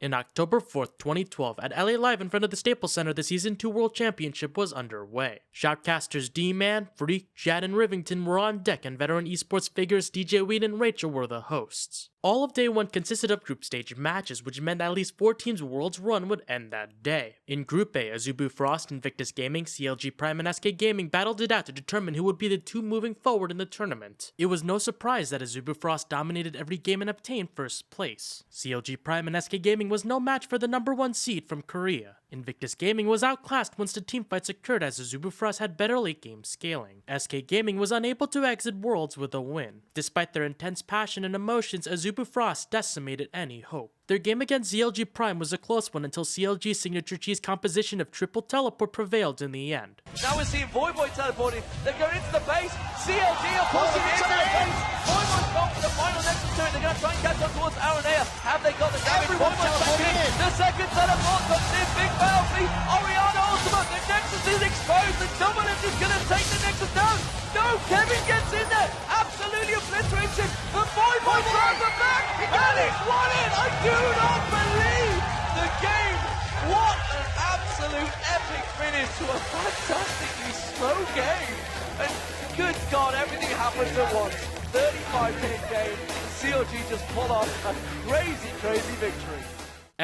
In October 4th, 2012, at LA Live in front of the Staples Center, the Season 2 World Championship was underway. Shoutcasters D-Man, Freak, Jad, and Rivington were on deck, and veteran esports figures DJ Weed and Rachel were the hosts. All of day 1 consisted of group stage matches, which meant at least 4 teams' world's run would end that day. In Group A, Azubu Frost, Invictus Gaming, CLG Prime, and SK Gaming battled it out to determine who would be the 2 moving forward in the tournament. It was no surprise that Azubu Frost dominated every game and obtained first place. CLG Prime and SK Gaming was no match for the number 1 seed from Korea. Invictus Gaming was outclassed once the teamfights occurred, as Azubu Frost had better late game scaling. SK Gaming was unable to exit Worlds with a win. Despite their intense passion and emotions, Azubu Frost decimated any hope. Their game against CLG Prime was a close one until CLG's signature cheese composition of triple teleport prevailed in the end. Now we're seeing Voyboy teleporting. They're going into the base. CLG are pushing into the base. Voyboy's gone for the final next turn. They're going to try and catch up towards Aranea. Have they got the damage? Voyboy's back in. The second teleport comes in. Big Battlefield. Oriana Ultimate. The Nexus is exposed. The double lift is going to take the Nexus down. No, Kevin gets in there. Absolutely obliteration. The Voyboy grabs the back. And it's won it. I do not believe the game. What an absolute epic finish to a fantastically slow game. And good God, everything happens at once. 35-minute game. CLG just pulled off a crazy, crazy victory.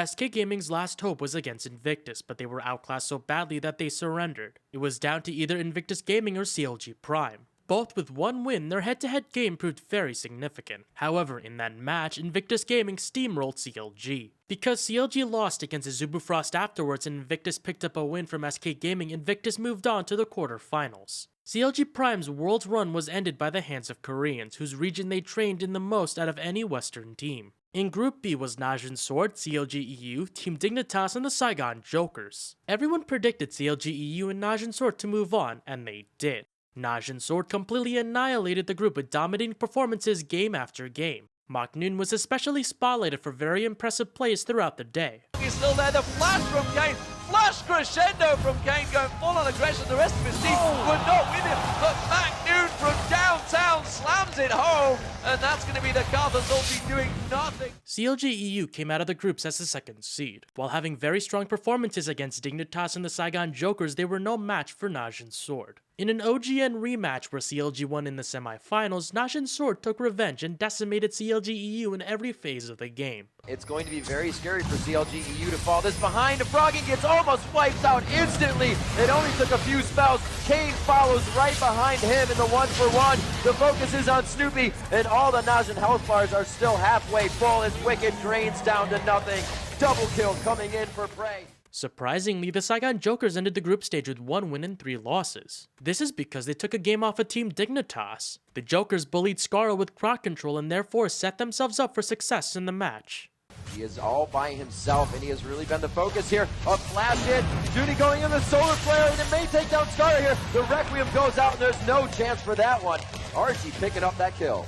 SK Gaming's last hope was against Invictus, but they were outclassed so badly that they surrendered. It was down to either Invictus Gaming or CLG Prime. Both with 1 win, their head-to-head game proved very significant. However, in that match, Invictus Gaming steamrolled CLG. Because CLG lost against Azubu Frost afterwards and Invictus picked up a win from SK Gaming, Invictus moved on to the quarterfinals. CLG Prime's world's run was ended by the hands of Koreans, whose region they trained in the most out of any Western team. In Group B was Najin Sword, CLG EU, Team Dignitas, and the Saigon Jokers. Everyone predicted CLG EU and Najin Sword to move on, and they did. Najin Sword completely annihilated the group with dominating performances game after game. Mach Noon was especially spotlighted for very impressive plays throughout the day. He's still there, the flash from Kane, flash crescendo from Kane going full on aggression. The rest of his team would not win it, but Mach Noon from downtown slams it home, and that's going to be the Carthus ulti doing nothing. CLG EU came out of the groups as the 2nd seed. While having very strong performances against Dignitas and the Saigon Jokers, they were no match for Najin Sword. In an OGN rematch where CLG won in the semifinals, Najin Sword took revenge and decimated CLG EU in every phase of the game. It's going to be very scary for CLG EU to fall this behind. Froggy gets almost wiped out instantly. It only took a few spells. Kane follows right behind him in the 1-for-1. The focus is on Snoopy, and all the Najin health bars are still halfway full as Wicked drains down to nothing. Double kill coming in for Prey. Surprisingly, the Saigon Jokers ended the group stage with 1 win and 3 losses. This is because they took a game off of Team Dignitas. The Jokers bullied Scarlet with crowd control and therefore set themselves up for success in the match. He is all by himself, and he has really been the focus here. A flash hit, Judy going in the solar flare, and it may take down Scarlet here. The Requiem goes out, and there's no chance for that one. Archie picking up that kill.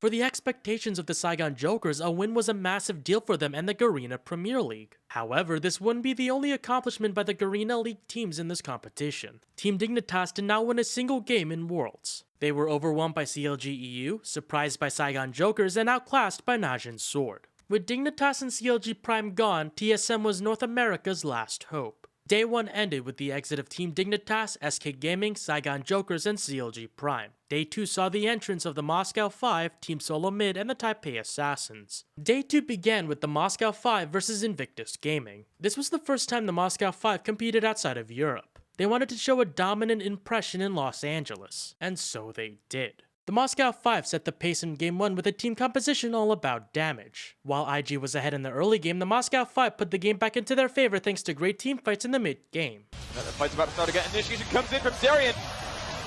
For the expectations of the Saigon Jokers, a win was a massive deal for them and the Garena Premier League. However, this wouldn't be the only accomplishment by the Garena League teams in this competition. Team Dignitas did not win a single game in Worlds. They were overwhelmed by CLG EU, surprised by Saigon Jokers, and outclassed by Najin Sword. With Dignitas and CLG Prime gone, TSM was North America's last hope. Day 1 ended with the exit of Team Dignitas, SK Gaming, Saigon Jokers, and CLG Prime. Day 2 saw the entrance of the Moscow 5, Team Solo Mid, and the Taipei Assassins. Day 2 began with the Moscow 5 versus Invictus Gaming. This was the first time the Moscow 5 competed outside of Europe. They wanted to show a dominant impression in Los Angeles, and so they did. The Moscow 5 set the pace in Game 1 with a team composition all about damage. While IG was ahead in the early game, the Moscow 5 put the game back into their favor thanks to great team fights in the mid-game. The fight's about to start again. Initiation comes in from Zarian.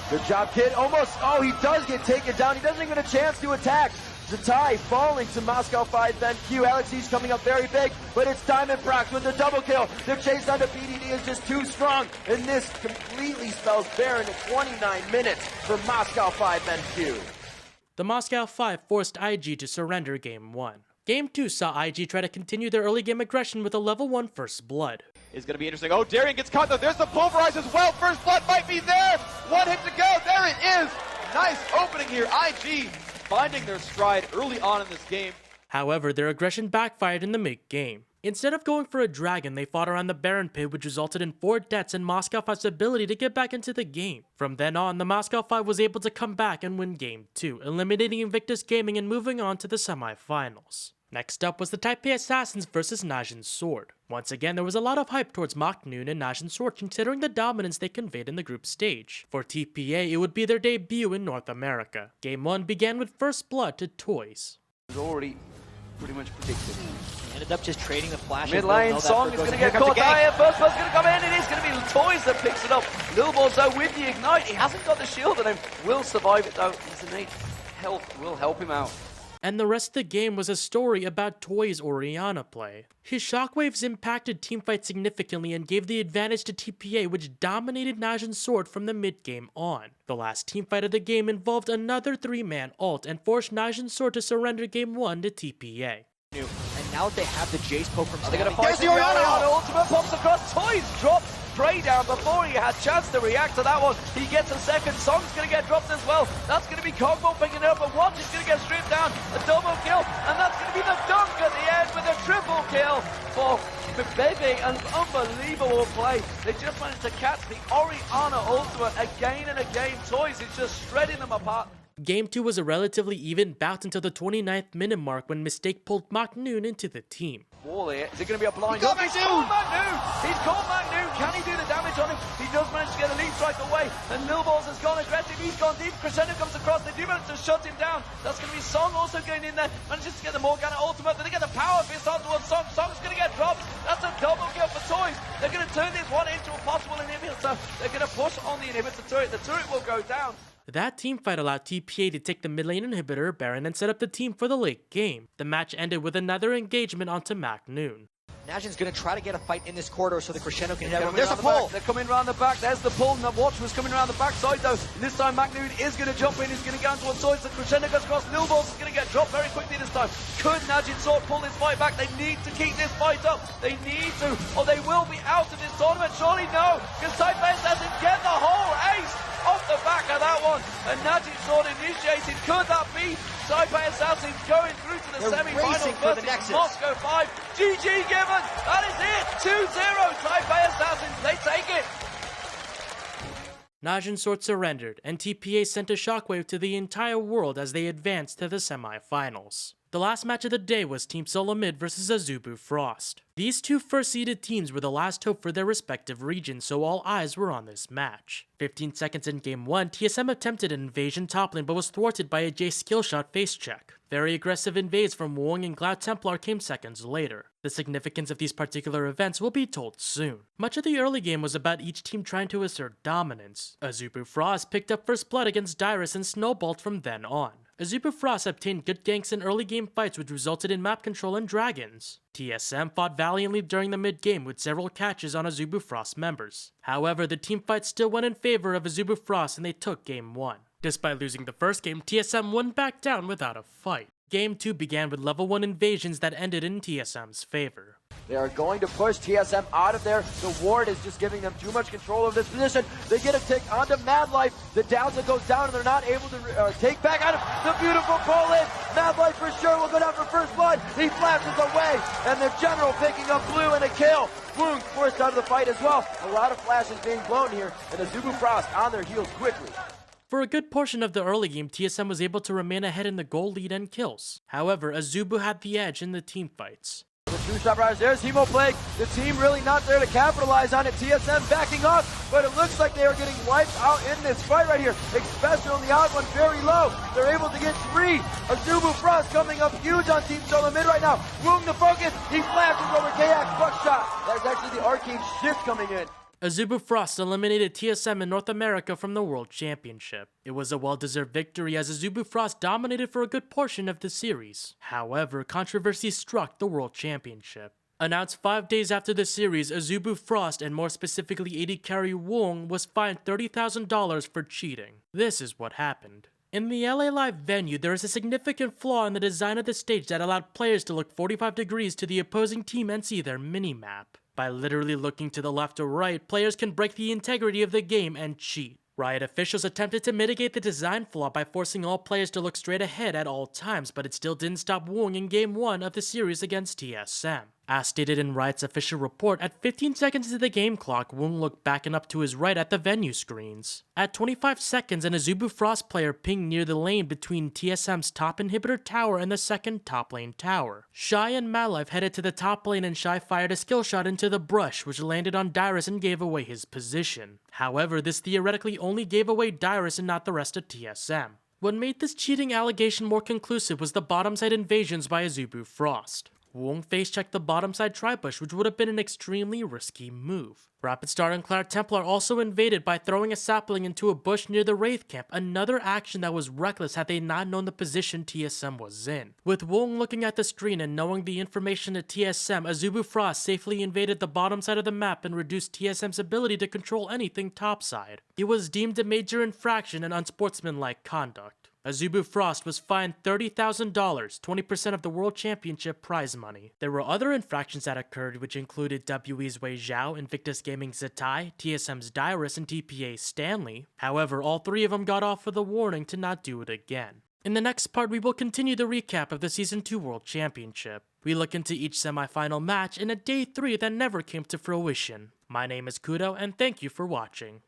Good job, kid. Almost, oh, he does get taken down. He doesn't even get a chance to attack. Zatai falling to Moscow 5, then Q. Alexei's coming up very big, but it's Diamond Prox with the double kill. The chase onto PDD is just too strong, and this completely spells Baron at 29 minutes for Moscow 5, then Q. The Moscow 5 forced IG to surrender Game 1. Game 2 saw IG try to continue their early game aggression with a level 1 First Blood. It's going to be interesting. Oh, Darian gets caught though. There's the Pulverize as well. First Blood might be there. 1 hit to go. There it is. Nice opening here. IG finding their stride early on in this game. However, their aggression backfired in the mid-game. Instead of going for a dragon, they fought around the Baron pit, which resulted in 4 deaths and Moscow 5's ability to get back into the game. From then on, the Moscow 5 was able to come back and win Game 2, eliminating Invictus Gaming and moving on to the semifinals. Next up was the Taipei Assassins versus Najin's Sword. Once again, there was a lot of hype towards Mach Noon and Najin's Sword considering the dominance they conveyed in the group stage. For TPA, it would be their debut in North America. Game 1 began with first blood to Toys. It was already pretty much predicted. He ended up just trading the flashes. Mid lane, Song is going to get caught. First one's going to come in. It is going to be Toys that picks it up. Lil Balls though with the Ignite. He hasn't got the shield on him. Will survive it though. His innate health will help him out. And the rest of the game was a story about Toy's Orianna play. His shockwaves impacted teamfight significantly and gave the advantage to TPA, which dominated Najin's Sword from the mid-game on. The last teamfight of the game involved another 3-man ult and forced Najin's Sword to surrender Game 1 to TPA. And now that they have the Jace poke from They're going to Stabby, fight the Orianna. Ultimate pops across. Toys drops Prey down before he had chance to react to that one. He gets a second. Song's going to get dropped as well. That's going to be Cogmo picking it up, but Watch is going to get stripped down. A double kill, and that's going to be the dunk at the end with a triple kill for Bebe. An unbelievable play. They just managed to catch the Orianna ultimate again and again. Toys is just shredding them apart. Game 2 was a relatively even bout until the 29th minute mark when Mistake pulled Mach Noon into the team. Wall here. Is it going to be a blind? He's caught Magnoon! He's caught Magnoon! Can he do the damage on him? He does manage to get a lead strike away, and Nilballs has gone aggressive. He's gone deep. Crescendo comes across. They do manage to shut him down. That's going to be Song also going in there. Manages to get the Morgana ultimate. Then they get the power fist on towards Song. Song's going to get dropped. That's a double kill for Toys. They're going to turn this one into a possible inhibitor. They're going to push on the inhibitor turret. The turret will go down. That teamfight allowed TPA to take the mid lane inhibitor Baron and set up the team for the late game. The match ended with another engagement onto Mach Noon. Najin's going to try to get a fight in this corridor so the Crescendo can hit everyone. There's There's a a pull! They're coming around the back. There's the pull. And the Watch was coming around the backside though. This time Magnoon is going to jump in. He's going to go towards Toys. The Crescendo goes across. Nilballs is going to get dropped very quickly this time. Could Najin's Sword pull this fight back? They need to keep this fight up. They need to, or they will be out of this tournament. Surely no, because Taipei doesn't get the whole ace off the back of that one. And Najin's Sword initiated. Could that be Taipei Assassins going through to the semi-final versus Moscow 5? GG given. That is it. 2-0 Taipei Assassins. They take it. Najin's Sword surrendered, and TPA sent a shockwave to the entire world as they advanced to the semi-finals. The last match of the day was Team Solo Mid versus Azubu Frost. These two first-seeded teams were the last hope for their respective regions, so all eyes were on this match. 15 seconds in Game 1, TSM attempted an invasion top lane but was thwarted by a J skillshot face check. Very aggressive invades from Wong and Cloud Templar came seconds later. The significance of these particular events will be told soon. Much of the early game was about each team trying to assert dominance. Azubu Frost picked up first blood against Dyrus and snowballed from then on. Azubu Frost obtained good ganks in early game fights which resulted in map control and dragons. TSM fought valiantly during the mid-game with several catches on Azubu Frost members. However, the teamfight still went in favor of Azubu Frost and they took Game 1. Despite losing the first game, TSM wouldn't back down without a fight. Game 2 began with level 1 invasions that ended in TSM's favor. They are going to push TSM out of there. The ward is just giving them too much control of this position. They get a tick onto Mad Life. The Downset goes down and they're not able to take back out of the beautiful pull in. Mad Life for sure will go down for first blood. He flashes away and the General picking up blue and a kill. Woong forced out of the fight as well. A lot of flashes being blown here and Azubu Frost on their heels quickly. For a good portion of the early game, TSM was able to remain ahead in the goal lead and kills. However, Azubu had the edge in the team fights. The two-shot rise, there's Hemoplague. The team really not there to capitalize on it. TSM backing up, but it looks like they are getting wiped out in this fight right here. Especially on the odd one, very low. They're able to get 3. Azubu Frost coming up huge on Team Solo Mid right now. Woong the focus, he flashes over Kayak buckshot. That's actually the arcane shift coming in. Azubu Frost eliminated TSM in North America from the World Championship. It was a well-deserved victory as Azubu Frost dominated for a good portion of the series. However, controversy struck the World Championship. Announced 5 days after the series, Azubu Frost, and more specifically AD carry Wong, was fined $30,000 for cheating. This is what happened. In the LA Live venue, there is a significant flaw in the design of the stage that allowed players to look 45 degrees to the opposing team and see their minimap. By literally looking to the left or right, players can break the integrity of the game and cheat. Riot officials attempted to mitigate the design flaw by forcing all players to look straight ahead at all times, but it still didn't stop Wong in Game 1 of the series against TSM. As stated in Riot's official report, at 15 seconds into the game clock, Woong looked back and up to his right at the venue screens. At 25 seconds, an Azubu Frost player pinged near the lane between TSM's top inhibitor tower and the second top lane tower. Shy and Malive headed to the top lane and Shy fired a skill shot into the brush, which landed on Dyrus and gave away his position. However, this theoretically only gave away Dyrus and not the rest of TSM. What made this cheating allegation more conclusive was the bottom side invasions by Azubu Frost. Woong face-checked the bottom side tri-bush, which would have been an extremely risky move. Rapid Star and Claire Templar also invaded by throwing a sapling into a bush near the Wraith camp, another action that was reckless had they not known the position TSM was in. With Woong looking at the screen and knowing the information to TSM, Azubu Frost safely invaded the bottom side of the map and reduced TSM's ability to control anything topside. It was deemed a major infraction and unsportsmanlike conduct. Azubu Frost was fined $30,000, 20% of the World Championship prize money. There were other infractions that occurred, which included WE's Wei Zhao, Invictus Gaming's Zatai, TSM's Dyrus, and TPA's Stanley. However, all three of them got off with a warning to not do it again. In the next part, we will continue the recap of the Season 2 World Championship. We look into each semi-final match in a Day 3 that never came to fruition. My name is Kudo, and thank you for watching.